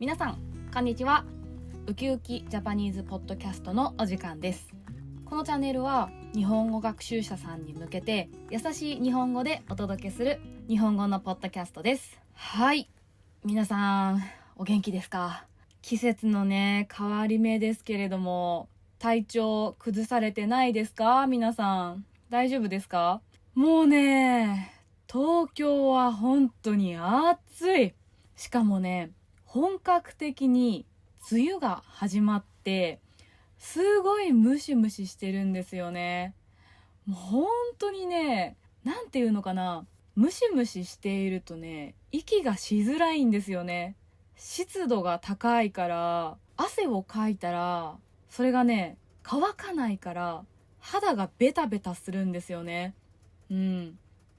皆さんこんにちは。ウキウキジャパニーズポッドキャストのお時間です。このチャンネルは日本語学習者さんに向けて優しい日本語でお届けする日本語のポッドキャストです。はい、皆さんお元気ですか？季節のね変わり目ですけれども、体調崩されてないですか？皆さん大丈夫ですか？もうね、東京は本当に暑い。しかもね、本格的に梅雨が始まってすごいムシムシしてるんですよね。もう本当にね、なんていうのかな、ムシムシしているとね、息がしづらいんですよね。湿度が高いから汗をかいたらそれがね乾かないから肌がベタベタするんですよね。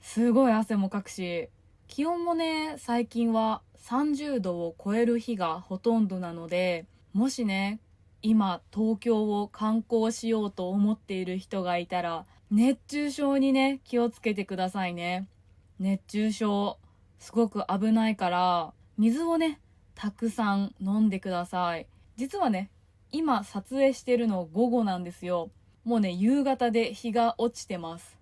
すごい汗もかくし、気温もね最近は30度を超える日がほとんどなので、もしね今東京を観光しようと思っている人がいたら熱中症にね気をつけてくださいね。熱中症すごく危ないから水をねたくさん飲んでください。実はね今撮影してるの午後なんですよ。もうね夕方で日が落ちてます。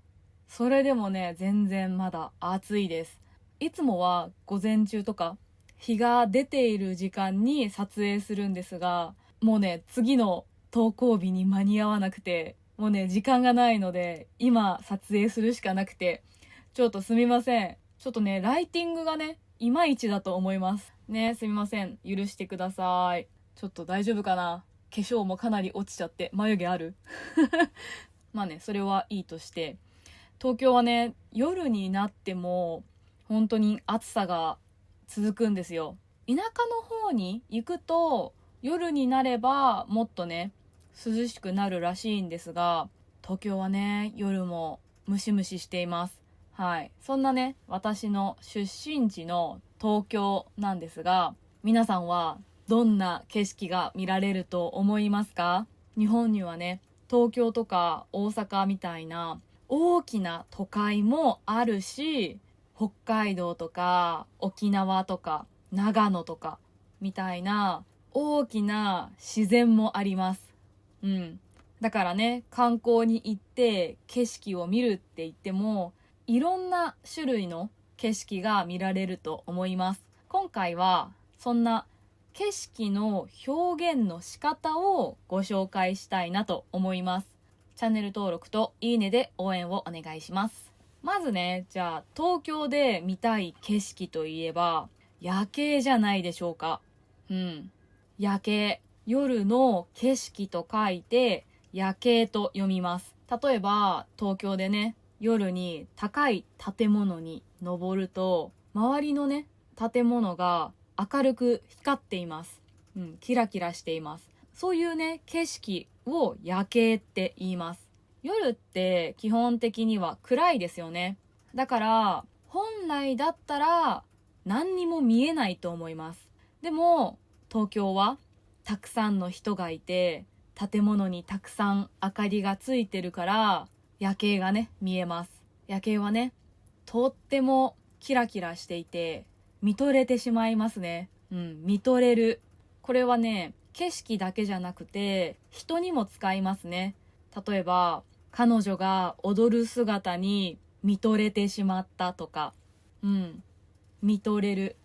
それでもね全然まだ暑いです。いつもは午前中とか日が出ている時間に撮影するんですが、もうね次の投稿日に間に合わなくて、もうね時間がないので今撮影するしかなくて、ちょっとすみません。ちょっとねライティングがねいまいちだと思いますね。すみません、許してください。ちょっと大丈夫かな。化粧もかなり落ちちゃって眉毛あるまあねそれはいいとして、東京はね夜になっても本当に暑さが続くんですよ。田舎の方に行くと夜になればもっとね涼しくなるらしいんですが、東京はね夜もムシムシしています。はい、そんなね私の出身地の東京なんですが、皆さんはどんな景色が見られると思いますか？日本にはね東京とか大阪みたいな大きな都会もあるし、北海道とか沖縄とか長野とかみたいな大きな自然もあります。だからね観光に行って景色を見るって言ってもいろんな種類の景色が見られると思います。今回はそんな景色の表現の仕方をご紹介したいなと思います。チャンネル登録といいねで応援をお願いします。まずね、じゃあ東京で見たい景色といえば夜景じゃないでしょうか。夜景、夜の景色と書いて夜景と読みます。例えば東京でね夜に高い建物に登ると周りのね建物が明るく光っています。キラキラしています。そういうね景色を夜景って言います。夜って基本的には暗いですよね。だから本来だったら何にも見えないと思います。でも東京はたくさんの人がいて建物にたくさん明かりがついてるから夜景がね見えます。夜景はねとってもキラキラしていて見とれてしまいますね。見とれる。これはね景色だけじゃなくて人にも使いますね。例えば彼女が踊る姿に見とれてしまったとか、見とれる。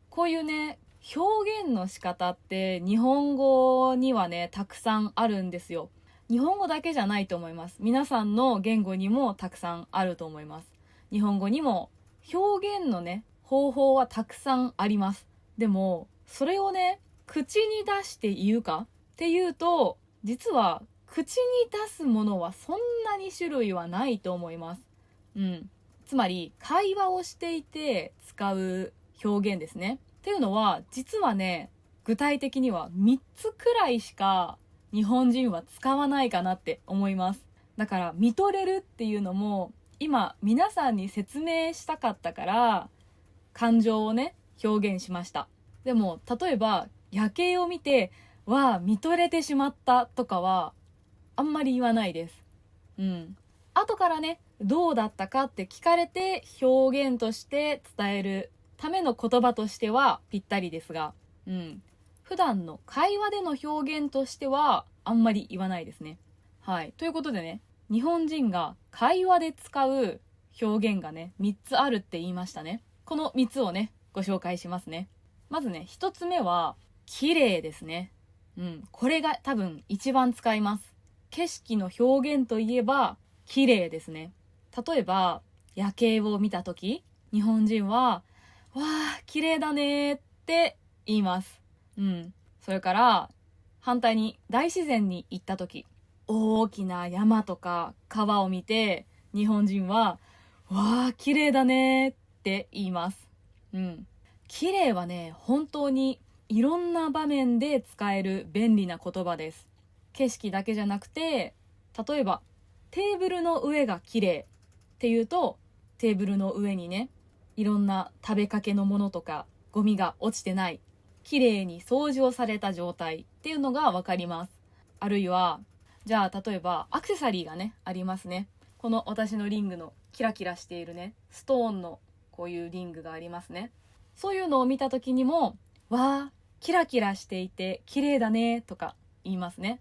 こういうね表現の仕方って日本語にはねたくさんあるんですよ。日本語だけじゃないと思います。皆さんの言語にもたくさんあると思います。日本語にも表現のね方法はたくさんあります。でもそれをね口に出して言うかっていうと、実は口に出すものはそんなに種類はないと思います。つまり会話をしていて使う表現ですね。っていうのは実はね具体的には3つくらいしか日本人は使わないかなって思います。だから見とれるっていうのも今皆さんに説明したかったから感情をね表現しました。でも例えば夜景を見てわあ見とれてしまったとかはあんまり言わないです。後からねどうだったかって聞かれて表現として伝えるための言葉としてはぴったりですが、普段の会話での表現としてはあんまり言わないですね。はい。ということでね、日本人が会話で使う表現がね、3つあるって言いましたね。この3つをね、ご紹介しますね。まずね、1つ目は、綺麗ですね。これが多分一番使います。景色の表現といえば、綺麗ですね。例えば、夜景を見たとき、日本人は、わあ、綺麗だねって言います。それから、反対に大自然に行ったとき、大きな山とか川を見て、日本人は、わあ、綺麗だねって言います。綺麗はね、本当にいろんな場面で使える便利な言葉です。景色だけじゃなくて、例えば、テーブルの上が綺麗っていうと、テーブルの上にね、いろんな食べかけのものとかゴミが落ちてない、綺麗に掃除をされた状態っていうのがわかります。あるいは、じゃあ例えばアクセサリーがね、ありますね。この私のリングのキラキラしているね、ストーンのこういうリングがありますね。そういうのを見た時にも、わー、キラキラしていて綺麗だねとか言いますね。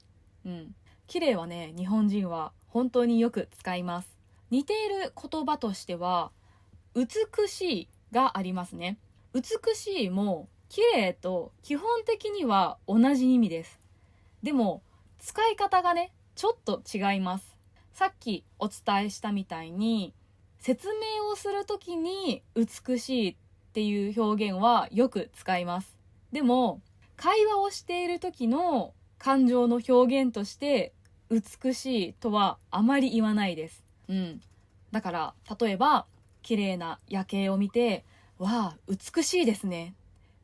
綺麗はね、日本人は本当によく使います。似ている言葉としては、美しいがありますね。美しいも綺麗と基本的には同じ意味です。でも、使い方がね、ちょっと違います。さっきお伝えしたみたいに、説明をするときに美しいっていう表現はよく使います。でも、会話をしている時の感情の表現として美しいとはあまり言わないです。だから、例えば、綺麗な夜景を見て、わあ、美しいですね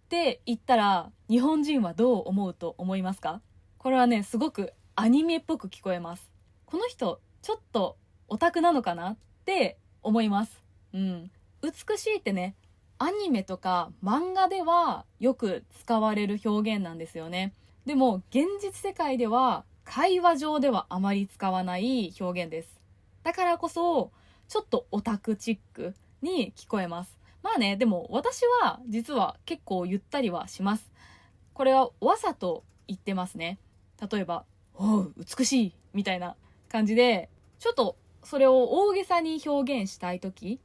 って言ったら、日本人はどう思うと思いますか？これはね、すごくアニメっぽく聞こえます。この人、ちょっとオタクなのかなって思います。美しいってね、アニメとか漫画ではよく使われる表現なんですよね。でも、現実世界では会話上ではあまり使わない表現です。だからこそ、ちょっとオタクチックに聞こえます。まあね、でも私は実は結構言ったりはします。これはわざと言ってますね。例えば、おう、美しいみたいな感じで、ちょっとそれを大げさに表現したい時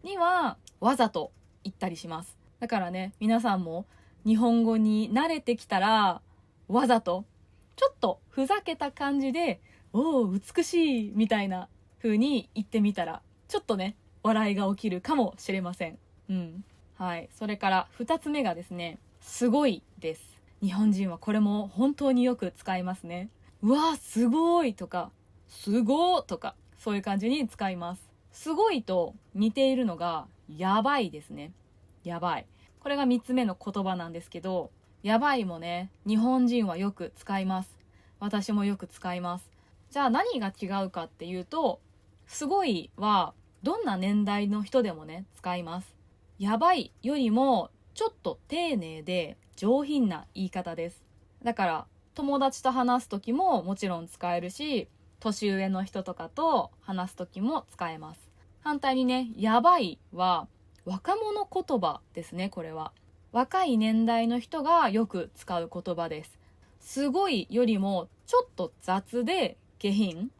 にはわざと言ったりします。だからね、皆さんも日本語に慣れてきたら、わざとちょっとふざけた感じで、おう、美しいみたいな風に言ってみたら、ちょっとね、笑いが起きるかもしれません。はい。それから2つ目がですね、すごいです。日本人はこれも本当によく使いますね。うわ、すごいとか、すごーとか、そういう感じに使います。すごいと似ているのが、やばいですね。やばい。これが3つ目の言葉なんですけど、やばいもね、日本人はよく使います。私もよく使います。じゃあ何が違うかっていうと、すごいはどんな年代の人でもね、使います。やばいよりもちょっと丁寧で上品な言い方です。だから友達と話す時ももちろん使えるし、年上の人とかと話す時も使えます。反対にね、やばいは若者言葉ですね、これは。若い年代の人がよく使う言葉です。すごいよりもちょっと雑で下品。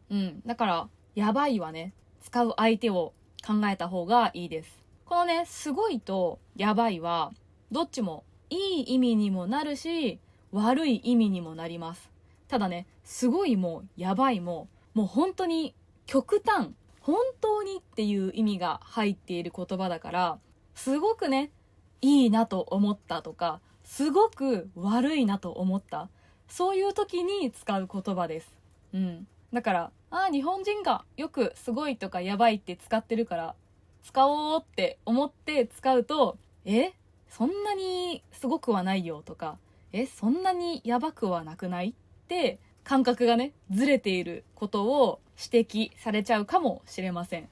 だからやばいはね、使う相手を考えた方がいいです。このね、すごいとやばいは、どっちもいい意味にもなるし、悪い意味にもなります。ただね、すごいもやばいも、もう本当に極端、本当にっていう意味が入っている言葉だから、すごくね、いいなと思ったとか、すごく悪いなと思った、そういう時に使う言葉です。だから、日本人がよくすごいとかやばいって使ってるから、使おうって思って使うと、そんなにすごくはないよとか、そんなにやばくはなくないって感覚がね、ずれていることを指摘されちゃうかもしれません。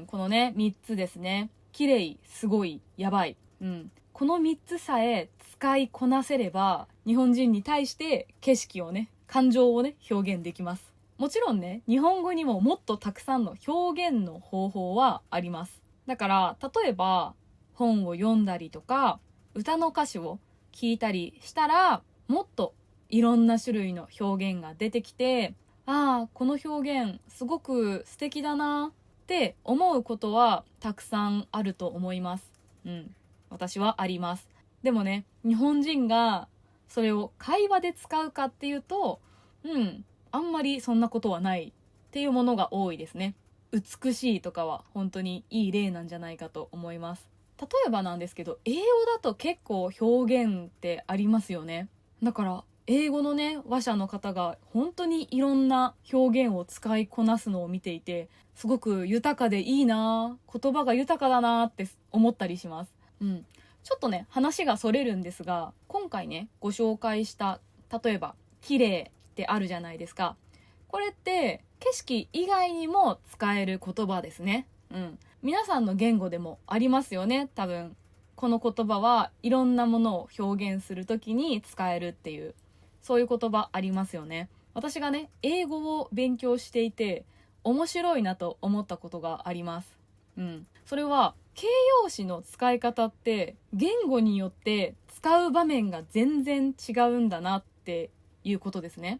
このね、3つですね。綺麗、すごい、やばい。この3つさえ使いこなせれば、日本人に対して景色をね、感情をね、表現できます。もちろんね、日本語にももっとたくさんの表現の方法はあります。だから、例えば、本を読んだりとか、歌の歌詞を聞いたりしたら、もっといろんな種類の表現が出てきて、ああこの表現すごく素敵だなって思うことはたくさんあると思います。私はあります。でもね、日本人がそれを会話で使うかっていうと、あんまりそんなことはないっていうものが多いですね。美しいとかは本当にいい例なんじゃないかと思います。例えばなんですけど、英語だと結構表現ってありますよね。だから英語のね話者の方が本当にいろんな表現を使いこなすのを見ていて、すごく豊かでいいな、言葉が豊かだなって思ったりします。ちょっとね話がそれるんですが、今回ねご紹介した例えば綺麗ってあるじゃないですか。これって景色以外にも使える言葉ですね。皆さんの言語でもありますよね。多分この言葉はいろんなものを表現するときに使えるっていう、そういう言葉ありますよね。私がね英語を勉強していて面白いなと思ったことがあります。それは形容詞の使い方って言語によって使う場面が全然違うんだなっていうことですね。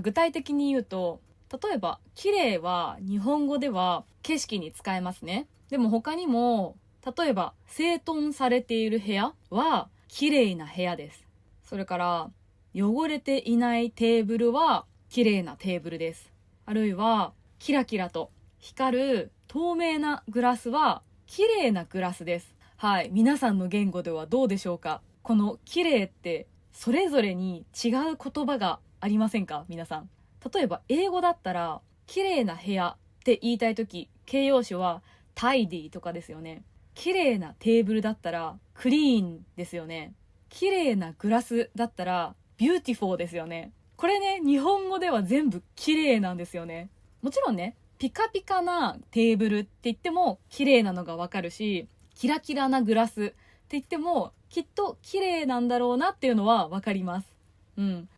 具体的に言うと、例えば綺麗は日本語では景色に使えますね。でも他にも例えば整頓されている部屋は綺麗な部屋です。それから汚れていないテーブルは綺麗なテーブルです。あるいはキラキラと光る透明なグラスは綺麗なグラスです。はい、皆さんの言語ではどうでしょうか。この綺麗ってそれぞれに違う言葉がありませんか皆さん。例えば英語だったら綺麗な部屋って言いたいとき、形容詞はtidyとかですよね。綺麗なテーブルだったらクリーンですよね。綺麗なグラスだったらbeautifulですよね。これね、日本語では全部綺麗なんですよね。もちろんね、ピカピカなテーブルって言っても綺麗なのがわかるし、キラキラなグラスって言ってもきっと綺麗なんだろうなっていうのはわかります。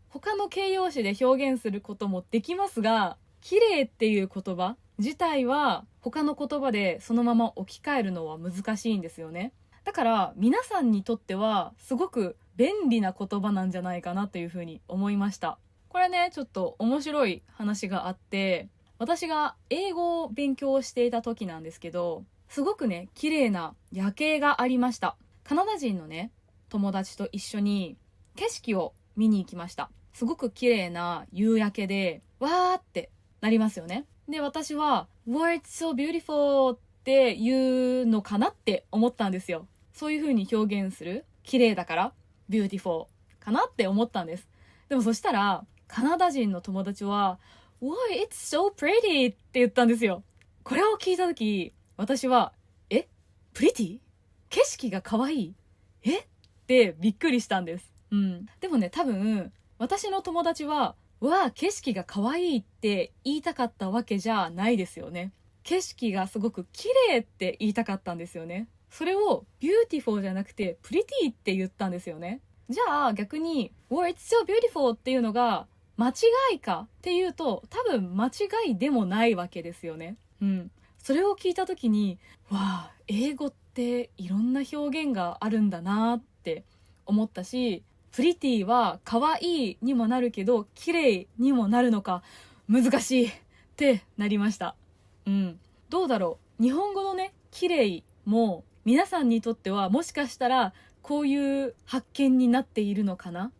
他の形容詞で表現することもできますが、綺麗っていう言葉自体は他の言葉でそのまま置き換えるのは難しいんですよね。だから皆さんにとってはすごく便利な言葉なんじゃないかなというふうに思いました。これね、ちょっと面白い話があって、私が英語を勉強していた時なんですけど、すごくね綺麗な夜景がありました。カナダ人のね友達と一緒に景色を見に行きました。すごく綺麗な夕焼けでわーってなりますよね。で、私は Wow, it's so beautiful って言うのかなって思ったんですよ。そういう風に表現する、綺麗だから beautiful かなって思ったんです。でもそしたらカナダ人の友達は Wow, it's so pretty って言ったんですよ。これを聞いた時、私はpretty? 景色が可愛いってびっくりしたんです。でもね、多分私の友達は景色が可愛いって言いたかったわけじゃないですよね。景色がすごく綺麗って言いたかったんですよね。それを beautiful じゃなくて pretty って言ったんですよね。じゃあ逆に Wow, it's so beautiful っていうのが間違いかっていうと、多分間違いでもないわけですよね。それを聞いた時に、英語っていろんな表現があるんだなって思ったし、プリティは可愛いにもなるけど綺麗にもなるのか難しいってなりました。どうだろう、日本語のね綺麗も皆さんにとってはもしかしたらこういう発見になっているのかな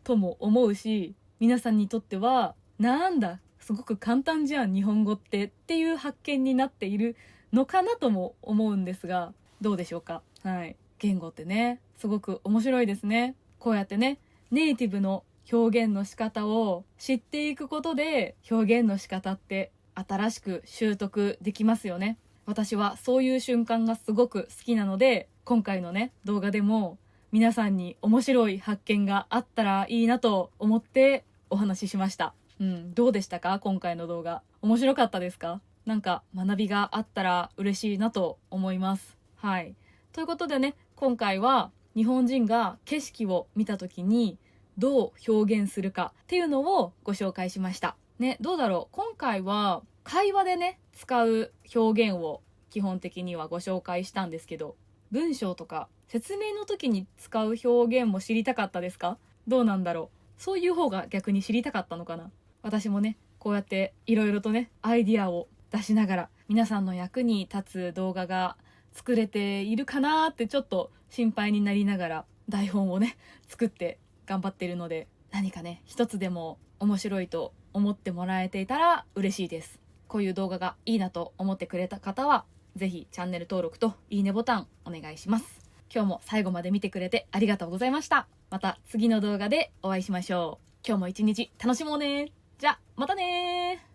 とも思うし、皆さんにとってはなんだすごく簡単じゃん日本語っていう発見になっているのかなとも思うんですが、どうでしょうか。言語ってねすごく面白いですね。こうやってねネイティブの表現の仕方を知っていくことで表現の仕方って新しく習得できますよね。私はそういう瞬間がすごく好きなので、今回のね動画でも皆さんに面白い発見があったらいいなと思ってお話ししました。どうでしたか？今回の動画面白かったですか？なんか学びがあったら嬉しいなと思います。ということでね、今回は日本人が景色を見た時にどう表現するかっていうのをご紹介しましたね。どうだろう、今回は会話でね使う表現を基本的にはご紹介したんですけど、文章とか説明の時に使う表現も知りたかったですか？どうなんだろう。そういう方が逆に知りたかったのかな。私もねこうやっていろいろとねアイディアを出しながら皆さんの役に立つ動画が作れているかなってちょっと心配になりながら台本をね作って頑張ってるので、何かね一つでも面白いと思ってもらえていたら嬉しいです。こういう動画がいいなと思ってくれた方はぜひチャンネル登録といいねボタンお願いします。今日も最後まで見てくれてありがとうございました。また次の動画でお会いしましょう。今日も一日楽しもうね。じゃあまたね。